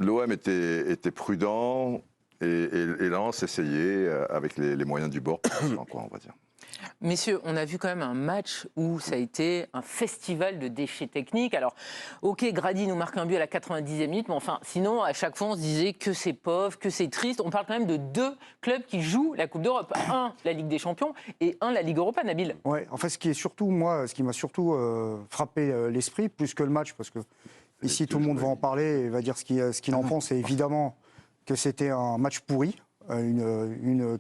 l'OM était prudent et Lens essayait avec les moyens du bord, quoi, on va dire. Messieurs, on a vu quand même un match où ça a été un festival de déchets techniques. Alors, ok, Grady nous marque un but à la 90e minute, mais enfin, sinon, à chaque fois, on se disait que c'est pauvre, que c'est triste. On parle quand même de 2 clubs qui jouent la Coupe d'Europe. Un, la Ligue des Champions, et un, la Ligue Europa, Nabil. Ouais, en fait, ce qui m'a surtout frappé l'esprit, plus que le match, parce que ici, tout le monde va en parler et va dire ce qu'il en pense, et évidemment que c'était un match pourri.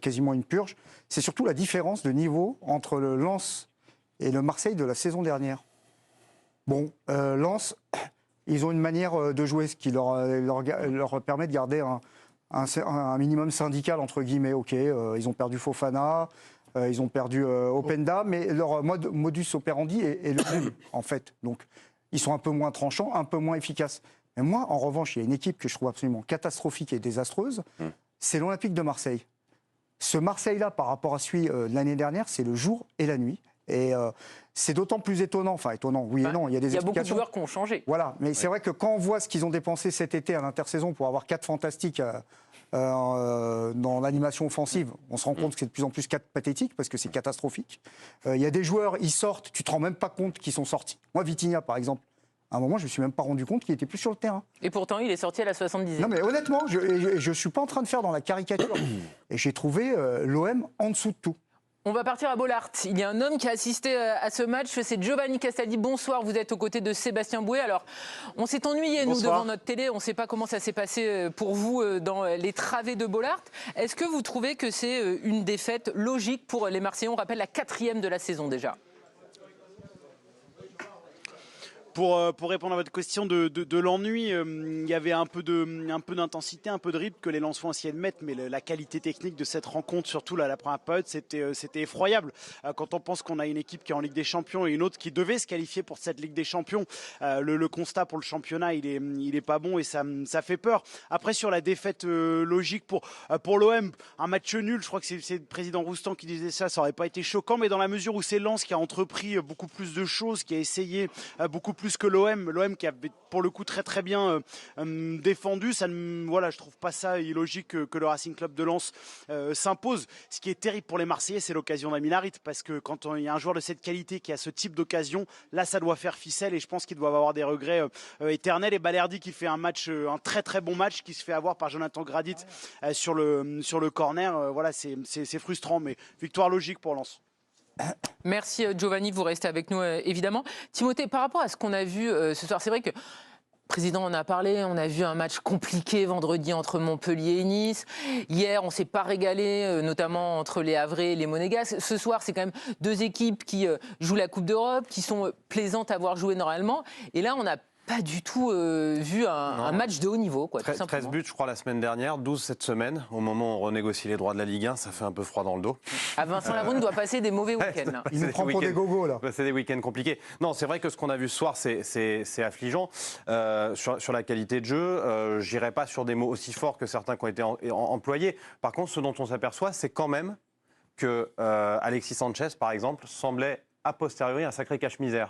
Quasiment une purge, c'est surtout la différence de niveau entre le Lens et le Marseille de la saison dernière. Bon, Lens, ils ont une manière de jouer, ce qui leur permet de garder un minimum syndical, entre guillemets. Ok, ils ont perdu Fofana, ils ont perdu Openda, mais leur modus operandi est le même, en fait. Donc, ils sont un peu moins tranchants, un peu moins efficaces. Mais moi, en revanche, il y a une équipe que je trouve absolument catastrophique et désastreuse. C'est l'Olympique de Marseille. Ce Marseille-là, par rapport à celui de l'année dernière, c'est le jour et la nuit. Et c'est d'autant plus étonnant, enfin étonnant, oui et non, il y a des explications. Il y a beaucoup de joueurs qui ont changé. Voilà, mais c'est vrai que quand on voit ce qu'ils ont dépensé cet été à l'intersaison pour avoir 4 fantastiques dans l'animation offensive, on se rend compte que c'est de plus en plus pathétique parce que c'est catastrophique. Il y a des joueurs, ils sortent, tu te rends même pas compte qu'ils sont sortis. Moi, Vitinha, par exemple, à un moment, je ne me suis même pas rendu compte qu'il était plus sur le terrain. Et pourtant, il est sorti à la 70e. Non, mais honnêtement, je ne suis pas en train de faire dans la caricature. Et j'ai trouvé l'OM en dessous de tout. On va partir à Bollaert. Il y a un homme qui a assisté à ce match, c'est Giovanni Castaldi. Bonsoir, vous êtes aux côtés de Sébastien Boué. Alors, on s'est ennuyés, nous, devant notre télé. On ne sait pas comment ça s'est passé pour vous dans les travées de Bollaert. Est-ce que vous trouvez que c'est une défaite logique pour les Marseillais? On rappelle la 4e de la saison déjà. Pour répondre à votre question de l'ennui, il y avait un peu d'intensité, un peu de rythme que les Lensois essayaient de mettre, mais la qualité technique de cette rencontre, surtout la première période, c'était effroyable. Quand on pense qu'on a une équipe qui est en Ligue des Champions et une autre qui devait se qualifier pour cette Ligue des Champions, le constat pour le championnat, il est pas bon et ça fait peur. Après, sur la défaite logique pour l'OM, un match nul, je crois que c'est le président Roustan qui disait ça aurait pas été choquant, mais dans la mesure où c'est Lens qui a entrepris beaucoup plus de choses, qui a essayé beaucoup plus que l'OM qui avait pour le coup très très bien défendu, je trouve pas ça illogique que le Racing Club de Lens s'impose. Ce qui est terrible pour les Marseillais, c'est l'occasion d'Amine Harit, parce que quand il y a un joueur de cette qualité qui a ce type d'occasion, là ça doit faire ficelle et je pense qu'ils doivent avoir des regrets éternels. Et Balerdi qui fait un très très bon match, qui se fait avoir par Jonathan Gradit sur le corner, c'est frustrant, mais victoire logique pour Lens. Merci Giovanni, vous restez avec nous évidemment. Timothée, par rapport à ce qu'on a vu ce soir, c'est vrai que le président en a parlé, on a vu un match compliqué vendredi entre Montpellier et Nice. Hier, on ne s'est pas régalé, notamment entre les Havrais et les Monégasques. Ce soir, c'est quand même 2 équipes qui jouent la Coupe d'Europe, qui sont plaisantes à voir jouer normalement. Et là, on n'a pas du tout vu un match de haut niveau. 13 buts, je crois, la semaine dernière, 12 cette semaine. Au moment où on renégocie les droits de la Ligue 1, ça fait un peu froid dans le dos. Vincent Labrune doit passer des mauvais week-ends. Il nous prend pour des gogos, là. C'est des week-ends compliqués. Non, c'est vrai que ce qu'on a vu ce soir, c'est affligeant. Sur la qualité de jeu, je n'irai pas sur des mots aussi forts que certains qui ont été employés. Par contre, ce dont on s'aperçoit, c'est quand même que Alexis Sanchez, par exemple, semblait a posteriori un sacré cache-misère,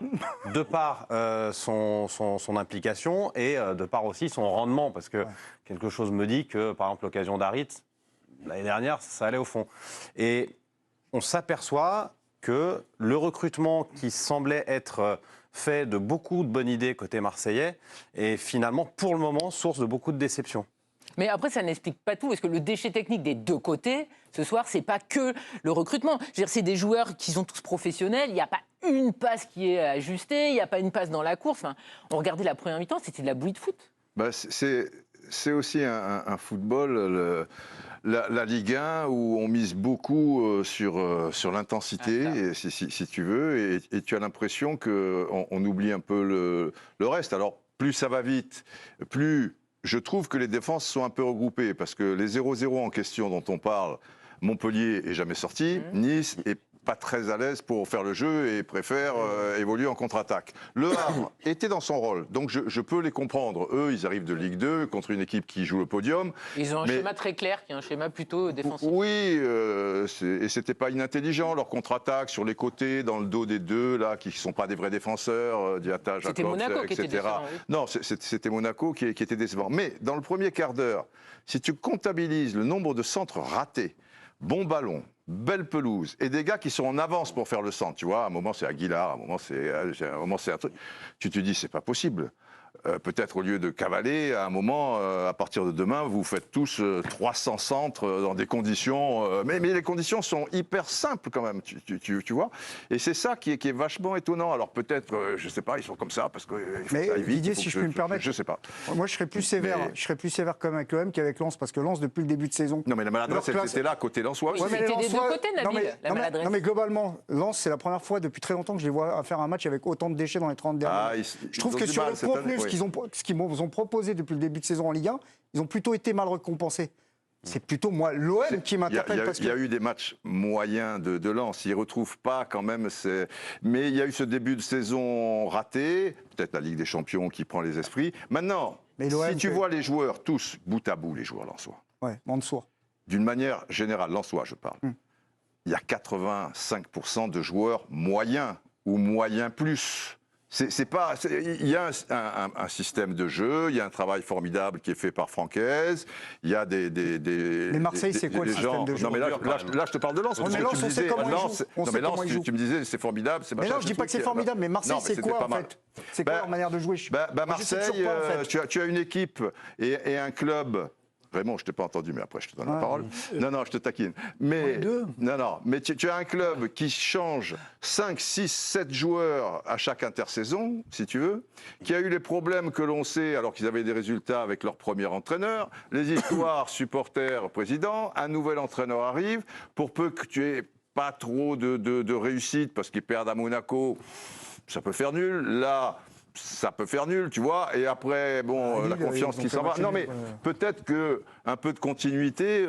de par son implication et de par aussi son rendement, parce que quelque chose me dit que, par exemple, l'occasion d'Harit, l'année dernière, ça allait au fond. Et on s'aperçoit que le recrutement qui semblait être fait de beaucoup de bonnes idées côté marseillais est finalement, pour le moment, source de beaucoup de déceptions. Mais après, ça n'explique pas tout, parce que le déchet technique des 2 côtés, ce soir, c'est pas que le recrutement. Je veux dire, c'est des joueurs qui sont tous professionnels, il n'y a pas une passe qui est ajustée, il n'y a pas une passe dans la course. Enfin, on regardait la première mi-temps, c'était de la bouillie de foot. C'est aussi un football, la Ligue 1, où on mise beaucoup sur l'intensité, si tu veux, et tu as l'impression qu'on oublie un peu le reste. Alors, plus ça va vite, plus je trouve que les défenses sont un peu regroupées, parce que les 0-0 en question dont on parle, Montpellier est jamais sorti, Nice est pas très à l'aise pour faire le jeu et préfèrent évoluer en contre-attaque. Le Havre était dans son rôle, donc je peux les comprendre. Eux, ils arrivent de Ligue 2 contre une équipe qui joue le podium. Ils ont un schéma très clair, qui est un schéma plutôt défensif. Oui, et c'était pas inintelligent, leur contre-attaque sur les côtés, dans le dos des deux, là, qui ne sont pas des vrais défenseurs, Diatta, Jacobs, C'était Monaco qui était etc. décevant, oui. Non, c'était Monaco qui était décevant. Mais dans le premier quart d'heure, si tu comptabilises le nombre de centres ratés, bon ballon, belle pelouse, et des gars qui sont en avance pour faire le centre, tu vois, à un moment c'est Aguilar, à un moment c'est un truc, tu te dis c'est pas possible. Peut-être au lieu de cavaler, à un moment, à partir de demain, vous faites tous 300 centres dans des conditions... mais les conditions sont hyper simples quand même, tu vois. Et c'est ça qui est vachement étonnant. Alors peut-être, je sais pas, ils sont comme ça parce que... Mais Didier, si je puis me permettre, je sais pas. moi je serais plus sévère. Mais- Je serais plus sévère quand même avec l'OM qu'avec Lens, parce que Lens, depuis le début de saison... Non mais la maladresse, leur elle place- était là, côté Lensois. Oui, aussi. mais c'était les des deux Lensois- côtés, Nabil, la maladresse. non, mais globalement, Lens, c'est la première fois depuis très longtemps que je les vois faire un match avec autant de déchets dans les 30 derniers. Ah, Je trouve que sur le contenu, ce qu'ils nous ont proposé depuis le début de saison en Ligue 1, ils ont plutôt été mal récompensés. C'est plutôt moi, l'OM qui m'interpelle. Il y a eu des matchs moyens de Lens. Ils ne retrouvent pas quand même. Mais il y a eu ce début de saison raté. Peut-être la Ligue des Champions qui prend les esprits. Maintenant, Mais l'OM si tu fait- vois les joueurs, tous bout à bout, les joueurs lensois, Ouais, Mansour. d'une manière générale, lensois, je parle, il y a 85% de joueurs moyens ou moyens plus. Il y a un système de jeu, il y a un travail formidable qui est fait par Francaise, il y a Mais Marseille, c'est quoi le système de jeu? Non mais là, je te parle de Lens. Ouais, parce mais que Lens, tu me on sait disais, comment ils Lens, jouent. On non, sait mais Lens, comment ils jouent. tu me disais c'est formidable, c'est Mais machin. non, je dis pas que c'est formidable, mais Marseille, Non, mais c'est c'était quoi pas en mal. fait? C'est quoi leur manière de jouer? Moi, je suis Marseille, surpris, en fait. tu as une équipe et un club. Raymond, je t'ai pas entendu, mais après je te donne la parole. Non, je te taquine. Mais mais tu as un club qui change 5, 6, 7 joueurs à chaque intersaison, si tu veux, qui a eu les problèmes que l'on sait alors qu'ils avaient des résultats avec leur premier entraîneur, les histoires supporters, président, un nouvel entraîneur arrive, pour peu que tu aies pas trop de réussite parce qu'ils perdent à Monaco, ça peut faire nul. Là, ça peut faire nul, tu vois. Et après, bon, la confiance qui s'en va. Non, mais peut-être que un peu de continuité,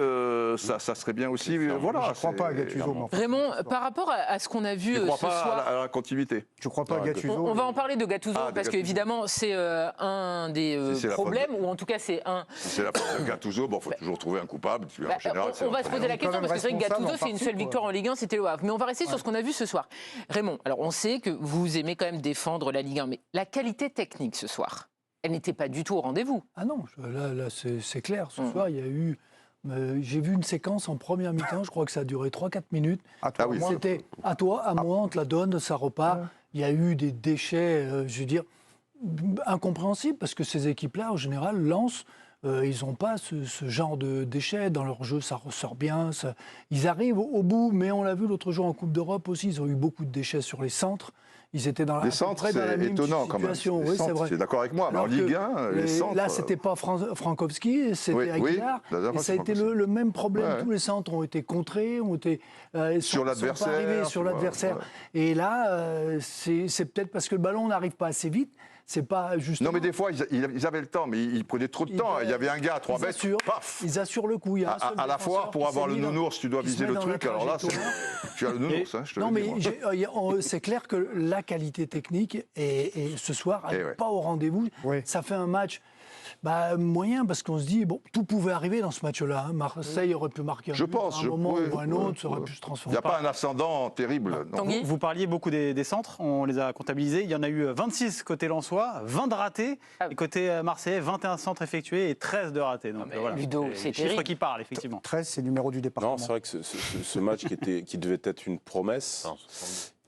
ça serait bien aussi. Voilà. Je ne crois pas à Gattuso. mais enfin, Raymond, par rapport à ce qu'on a vu Tu ne ce crois pas soir... à la continuité? je ne crois pas à Gattuso. On va en parler de Gattuso, Ah, de parce Gattuso. qu'évidemment, c'est un des Si c'est la problèmes, ou en tout cas, c'est un... Si c'est la faute de Gattuso, bon, il faut toujours trouver un coupable. En général, c'est on va se poser la quand question, même parce que c'est vrai que responsable Gattuso, en c'est une partie, seule quoi. victoire en Ligue 1, c'était le Havre. Mais on va rester sur ce qu'on a vu ce soir. Raymond, alors on sait que vous aimez quand même défendre la Ligue 1, mais la qualité technique ce soir, elle n'était pas du tout au rendez-vous. Ah non, là c'est clair. Ce soir, il y a eu... j'ai vu une séquence en première mi-temps, je crois que ça a duré 3-4 minutes. À toi, Ah oui. moi. C'était à toi, à moi, on te la donne, ça repart. Il y a eu des déchets, je veux dire, incompréhensibles, parce que ces équipes-là, en général, Lens, ils n'ont pas ce genre de déchets dans leur jeu, ça ressort bien. Ils arrivent au bout, mais on l'a vu l'autre jour en Coupe d'Europe aussi, ils ont eu beaucoup de déchets sur les centres. Ils étaient dans Les centres, c'est étonnant quand même. situation. Les Oui, centres, c'est vrai. tu es d'accord avec moi, mais en Alors que Ligue 1, les centres... Là, c'était pas Frankowski, c'était Oui, Aguilar. la dernière et fois, ça a c'est été Frankowski. le même problème. Ouais. Tous les centres ont été contrés, Sur l'adversaire, sont pas arrivés sur tu vois, l'adversaire. ouais. Et là, c'est peut-être parce que le ballon n'arrive pas assez vite. C'est pas justement. Non, mais des fois, ils avaient le temps, mais ils prenaient trop de temps. Il y avait un gars à 3 mètres, paf. Ils assurent le coup. Il y a un seul À la défenseur fois, pour qui avoir s'est le mis dans- nounours, tu dois qui se viser met le dans la truc. Alors là, trajectoire. tu as le nounours, je te Non, le mais dis. moi. c'est clair que la qualité technique et ce soir n'est ouais. pas au rendez-vous. Oui. Ça fait un match moyen parce qu'on se dit bon, tout pouvait arriver dans ce match-là. hein. Marseille aurait pu marquer un Je but pense. à un moment ou un autre, ça ouais. aurait pu se Il transformer. n'y a pas un ascendant terrible. non. Tanguy Vous parliez beaucoup des centres, on les a comptabilisés. Il y en a eu 26 côté lensois, 20 de ratés. Ah oui. Et côté marseillais, 21 centres effectués et 13 de ratés. Donc mais Ludo, c'est les chiffres terrible. qui parlent, effectivement. 13, c'est le numéro du département. Non, c'est vrai que ce match qui devait être une promesse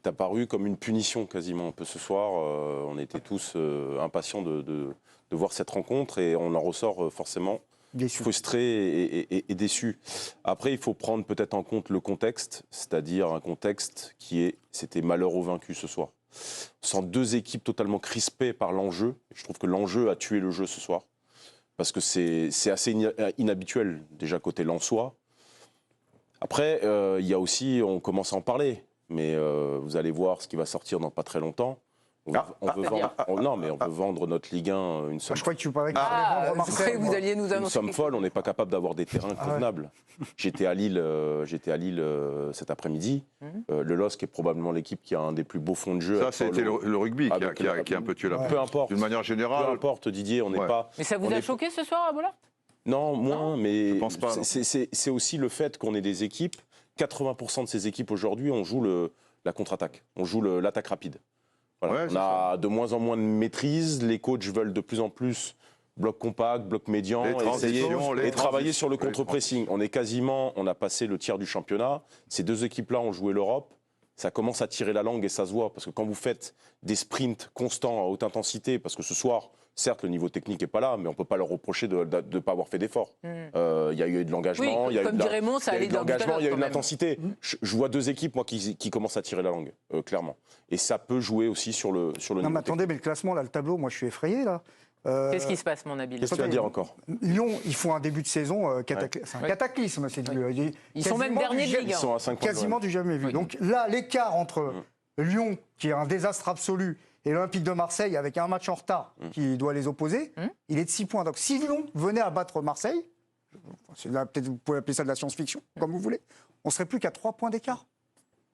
est apparu comme une punition quasiment un peu ce soir. On était tous impatients de voir cette rencontre et on en ressort forcément Déçu. frustré et déçu. Après, il faut prendre peut-être en compte le contexte, c'est-à-dire un contexte c'était malheur au vaincu ce soir. On sent deux équipes totalement crispées par l'enjeu. Je trouve que l'enjeu a tué le jeu ce soir. Parce que c'est assez inhabituel, déjà côté lensois. Après, il y a aussi, on commence à en parler, mais vous allez voir ce qui va sortir dans pas très longtemps. On veut vendre notre Ligue 1 une somme. Je crois que tu parlais que vous alliez nous Une annoncer. somme folle, on n'est pas capable d'avoir des terrains convenables. J'étais à Lille, cet après-midi. Le LOSC est probablement l'équipe qui a un des plus beaux fonds de jeu. Ça, c'était le rugby qui a un peu tué la Peu importe. D'une manière générale. Peu importe, Didier, on n'est pas. Mais ça vous a choqué ce soir à Bollard? Non, moins, mais je pense pas, non. c'est aussi le fait qu'on ait des équipes. 80% de ces équipes aujourd'hui, on joue la contre-attaque, on joue l'attaque rapide. Voilà. Ouais, on a de moins en moins de maîtrise, les coachs veulent de plus en plus bloc compact, bloc médian, et travailler sur le contre-pressing. On a passé le tiers du championnat, ces deux équipes-là ont joué l'Europe, ça commence à tirer la langue et ça se voit, parce que quand vous faites des sprints constants à haute intensité, parce que ce soir, certes, le niveau technique n'est pas là, mais on ne peut pas leur reprocher de ne pas avoir fait d'efforts. Il y a eu de l'engagement, il y a eu de l'engagement, il y a eu de l'intensité. Je vois deux équipes, moi, qui commencent à tirer la langue, clairement. Et ça peut jouer aussi sur le niveau. Non, mais attendez, mais le classement, là, le tableau, moi, je suis effrayé, là. Qu'est-ce qui se passe, mon Nabil? Qu'est-ce que tu vas dire encore? Lyon, ils font un début de saison c'est un cataclysme. Ils sont même derniers de Ligue 1. Ils sont à 5 points. Quasiment du jamais vu. Donc là, l'écart entre Lyon, qui est un désastre absolu, et l'Olympique de Marseille, avec un match en retard qui doit les opposer, il est de 6 points. Donc si Lyon venait à battre Marseille, peut-être vous pouvez appeler ça de la science-fiction, comme vous voulez, on serait plus qu'à 3 points d'écart.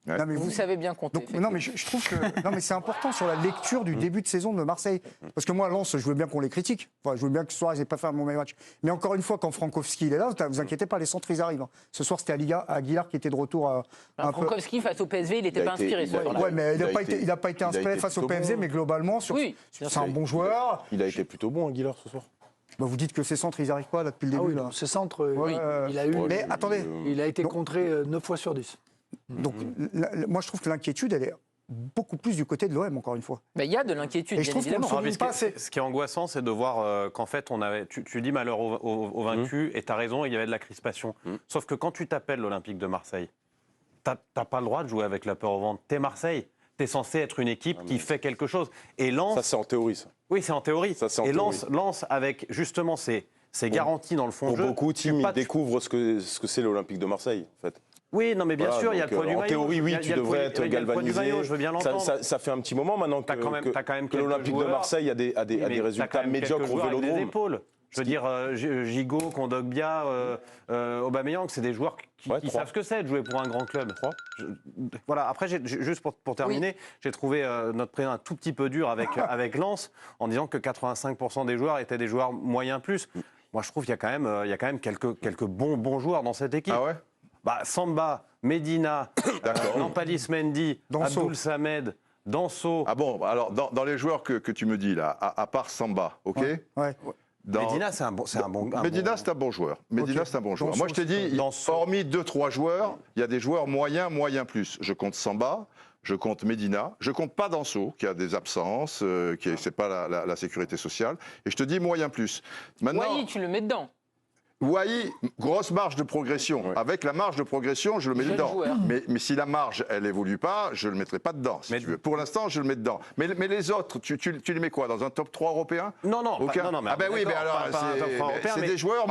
Ouais. Non, mais vous savez bien compter. Donc, non, mais je trouve que c'est important sur la lecture du début de saison de Marseille. Parce que moi, Lens, je veux bien qu'on les critique. Enfin, je veux bien que ce soir, ils n'aient pas fait un mauvais match. Mais encore une fois, quand Frankowski il est là, vous inquiétez pas, les centres, ils arrivent. Ce soir, c'était Aguilar qui était de retour. Frankowski, face au PSV, il n'était pas inspiré. Oui, mais il n'a pas été inspiré face au PSV, mais globalement, c'est un bon joueur. Il a été plutôt bon, Aguilar, ce soir. Bah vous dites que ces centres, ils n'arrivent pas là, depuis le début. Ces centres, il a eu. Mais attendez. Il a été contré 9 fois sur 10. Donc, moi, je trouve que l'inquiétude, elle est beaucoup plus du côté de l'OM, encore une fois. Il y a de l'inquiétude, bien évidemment. Ce qui est angoissant, c'est de voir qu'en fait, tu dis malheur aux vaincus, et tu as raison, il y avait de la crispation. Sauf que quand tu t'appelles l'Olympique de Marseille, tu n'as pas le droit de jouer avec la peur au ventre. Tu es Marseille. Tu es censé être une équipe qui fait quelque chose. Et Lens. Ça, c'est en théorie, ça. Oui, c'est en théorie. Ça, et Lens, avec justement ces garanties dans le fond de jeu. Pour beaucoup, Tim, ils découvrent ce que c'est l'Olympique de Marseille, en fait. Oui, non, mais bien sûr, il y a le poids du maillot. En théorie, oui, tu devrais être galvanisé. Je veux bien l'entendre. Ça fait un petit moment maintenant que l'Olympique de Marseille a des résultats médiocres au Vélodrome. Je veux dire, Gigot, Kondogbia, Aubameyang, c'est des joueurs qui savent ce que c'est de jouer pour un grand club. Voilà. Après, juste pour terminer, j'ai trouvé notre président un tout petit peu dur avec Lens en disant que 85% des joueurs étaient des joueurs moyens plus. Moi, je trouve qu'il y a quand même quelques bons joueurs dans cette équipe. Ah ouais? Samba, Medina, Nampalys Mendy, Abdoul Samed, Danso. Ah bon, alors dans les joueurs que tu me dis là, à part Samba, ok? Ouais. Medina, c'est un bon Medina, c'est un bon joueur. Medina, c'est un bon joueur. Moi, je t'ai dit, hormis 2-3 joueurs, il y a des joueurs moyens plus. Je compte Samba, je compte Medina, je compte pas Danso, qui a des absences, c'est pas la sécurité sociale. Et je te dis moyen plus. Maintenant, Wai, tu le mets dedans. Wai, grosse marge de progression. Ouais. Avec la marge de progression, je le mets dedans. Mais si la marge, elle évolue pas, je le mettrai pas dedans, si tu veux. Pour l'instant, je le mets dedans. Mais les autres, tu les mets quoi? Dans un top 3 européen? Non. Ah ben oui, mais alors, c'est des joueurs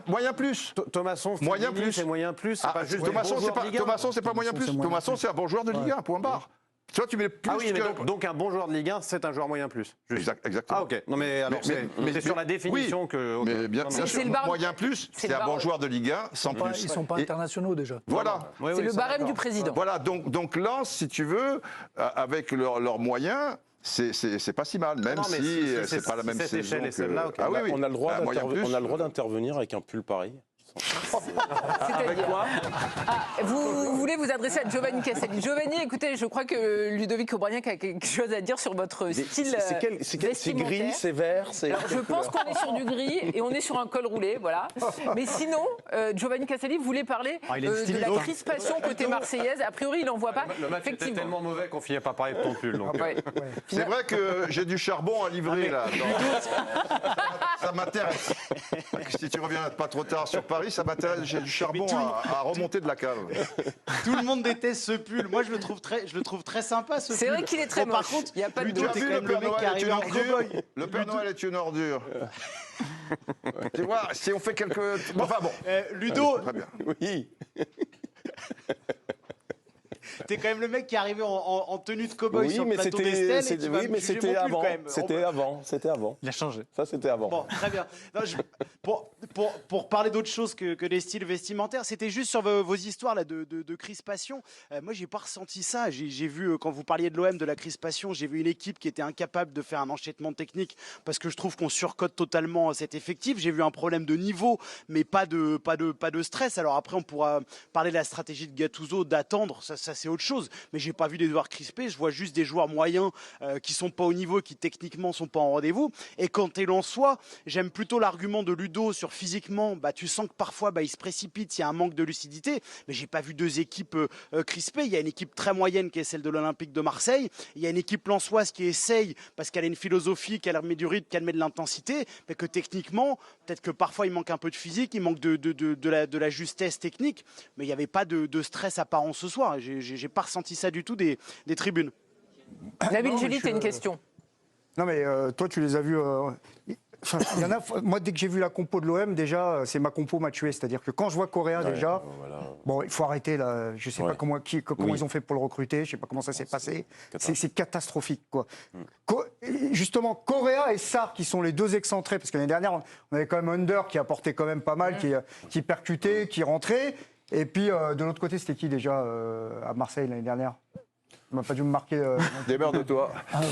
moyens plus. Thomasson, moyen plus. C'est moyen plus. Thomasson, c'est pas moyen plus. Thomasson, c'est un bon joueur de Ligue 1, point barre. Toi, tu mets plus donc un bon joueur de Ligue 1, c'est un joueur moyen plus. Exactement. Ah ok. Non mais alors c'est sur la définition que. Mais bien sûr, moyen plus, c'est un bon joueur de Ligue 1 sans plus. Ils sont pas internationaux déjà. Voilà. C'est le barème du président. Voilà. Donc Lens, si tu veux, avec leurs moyens. C'est pas si mal, même si c'est pas la même saison. Ah oui, on a le droit d'intervenir avec un pull pareil. Avec quoi? Vous voulez vous adresser à Giovanni Castelli. Giovanni, écoutez, je crois que Ludovic Obraniak a quelque chose à dire sur votre style C'est gris, c'est vert, Alors, je pense qu'on est sur du gris et on est sur un col roulé, voilà. Mais sinon, Giovanni Castelli voulait parler de la crispation côté marseillaise. A priori, il n'en voit pas. Le match était tellement mauvais qu'on finit pas parler de ton pull. C'est vrai que j'ai du charbon à livrer là. Ça m'intéresse. Si tu reviens pas trop tard sur Paris, ça m'intéresse. J'ai du charbon à remonter de la cave. Tout le monde déteste ce pull. Moi, je le trouve très sympa, ce pull. C'est vrai qu'il est très moche. Par contre, il y a pas de doute. Le Père Noël est une ordure. Le Père Noël est une ordure. Tu vois, si on fait quelques... Enfin bon. Ludo. Très bien. Oui. T'es quand même le mec qui est arrivé en tenue de cow-boy sur le mais plateau c'était d'Estelle et tu vas oui, me mais juger c'était mon pull, avant. quand même. C'était avant. Il a changé. Ça, c'était avant. Bon, très bien. Non, pour parler d'autre chose que des styles vestimentaires, c'était juste sur vos histoires là, de crispation. Moi, j'ai pas ressenti ça. J'ai vu, quand vous parliez de l'OM, de la crispation, j'ai vu une équipe qui était incapable de faire un enchaînement technique parce que je trouve qu'on surcote totalement cet effectif. J'ai vu un problème de niveau, mais pas de stress. Alors après, on pourra parler de la stratégie de Gattuso, d'attendre, ça c'est autre chose. Mais j'ai pas vu des joueurs crispés, je vois juste des joueurs moyens qui sont pas au niveau, qui techniquement sont pas en rendez-vous. Et quand t'es Lensois, j'aime plutôt l'argument de Ludo sur physiquement, tu sens que parfois il se précipite, il y a un manque de lucidité, mais j'ai pas vu deux équipes crispées. Il y a une équipe très moyenne qui est celle de l'Olympique de Marseille, il y a une équipe lensoise qui essaye, parce qu'elle a une philosophie, qu'elle met du rythme, qu'elle met de l'intensité, mais que techniquement, peut-être que parfois il manque un peu de physique, il manque de la justesse technique, mais il n'y avait pas de stress apparent ce soir. J'ai pas ressenti ça du tout des tribunes. Nabil Julie, t'as une question. Non, mais toi, tu les as vus. Il y en a, moi, dès que j'ai vu la compo de l'OM, déjà, c'est ma compo m'a tué. C'est-à-dire que quand je vois Correa, déjà, bon, il faut arrêter là. Je ne sais pas comment ils ont fait pour le recruter. Je ne sais pas comment ça s'est passé. C'est catastrophique, quoi. Justement, Correa et Sarr, qui sont les deux excentrés, parce que l'année dernière, on avait quand même Under qui apportait quand même pas mal, qui percutait, qui rentrait. Et puis, de l'autre côté, c'était qui déjà à Marseille l'année dernière? Il m'a pas dû me marquer. Démerde-toi. Ah ouais.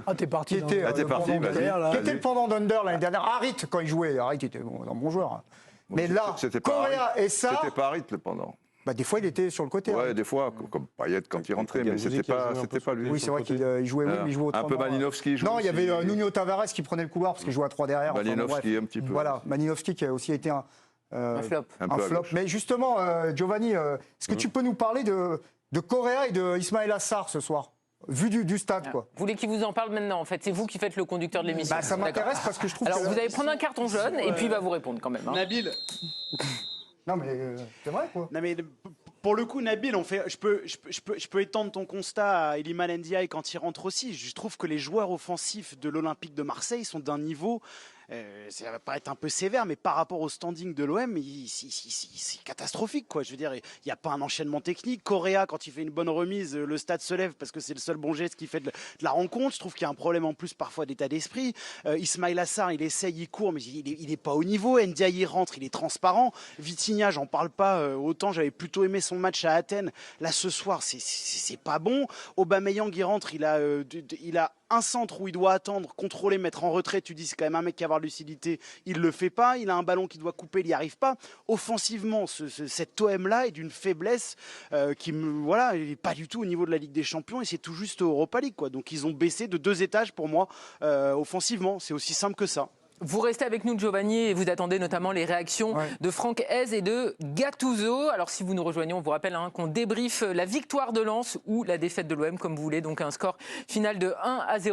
Ah, t'es parti. Qui était, Ah, t'es parti, vas-y. Qui était le pendant d'Under l'année dernière? Harit, quand il jouait. Harit était un bon joueur. Mais là, C'était pas Correa Harit. et ça, C'était pas Harit le pendant. des fois, il était sur le côté. Ouais, Harit. des fois, comme Payet quand il rentrait, mais Gattuso c'était qui a joué un pas, peu pas lui. Oui, c'est vrai qu'il jouait, mais il jouait Un peu autrement. Malinowski. Non, il y avait Nuno Tavares qui prenait le couloir parce qu'il jouait à 3 derrière. Malinowski, bref. un petit peu. Voilà, Malinowski qui a aussi été un flop. Un peu à flop. gauche. Mais justement, Giovanni, est-ce que tu peux nous parler de Correa et de Ismaïla Assar ce soir, vu du stade, quoi? Vous voulez qu'il vous en parle maintenant, en fait? C'est vous qui faites le conducteur de l'émission. Ça m'intéresse parce que je trouve Alors, que... vous allez prendre un carton jaune et puis il va vous répondre quand même. Hein. Nabil. Non, mais c'est vrai, quoi. Non mais pour le coup, Nabil, je peux étendre ton constat à Iliman Ndiaye quand il rentre aussi. Je trouve que les joueurs offensifs de l'Olympique de Marseille sont d'un niveau, ça va paraître un peu sévère, mais par rapport au standing de l'OM, c'est catastrophique, quoi. Je veux dire, il n'y a pas un enchaînement technique. Correa, quand il fait une bonne remise, le stade se lève parce que c'est le seul bon geste qui fait de la rencontre. Je trouve qu'il y a un problème en plus parfois d'état d'esprit. Ismaïla Assar, il essaye, il court, mais il n'est pas au niveau. Ndiaye, il rentre, il est transparent. Vitinha, j'en parle pas. Autant j'avais plutôt aimé son match à Athènes. Là, ce soir, c'est pas bon. Aubameyang, il rentre, il a un centre où il doit attendre, contrôler, mettre en retrait. Tu dis c'est quand même un mec qui a avoir de lucidité. Il le fait pas. Il a un ballon qui doit couper, il n'y arrive pas. Offensivement, cet OM-là est d'une faiblesse qui il est pas du tout au niveau de la Ligue des Champions et c'est tout juste Europa League, quoi. Donc ils ont baissé de 2 étages pour moi offensivement. C'est aussi simple que ça. Vous restez avec nous, Giovanni, et vous attendez notamment les réactions de Franck Hez et de Gattuso. Alors, si vous nous rejoignez, on vous rappelle qu'on débriefe la victoire de Lens ou la défaite de l'OM, comme vous voulez. Donc, un score final de 1-0.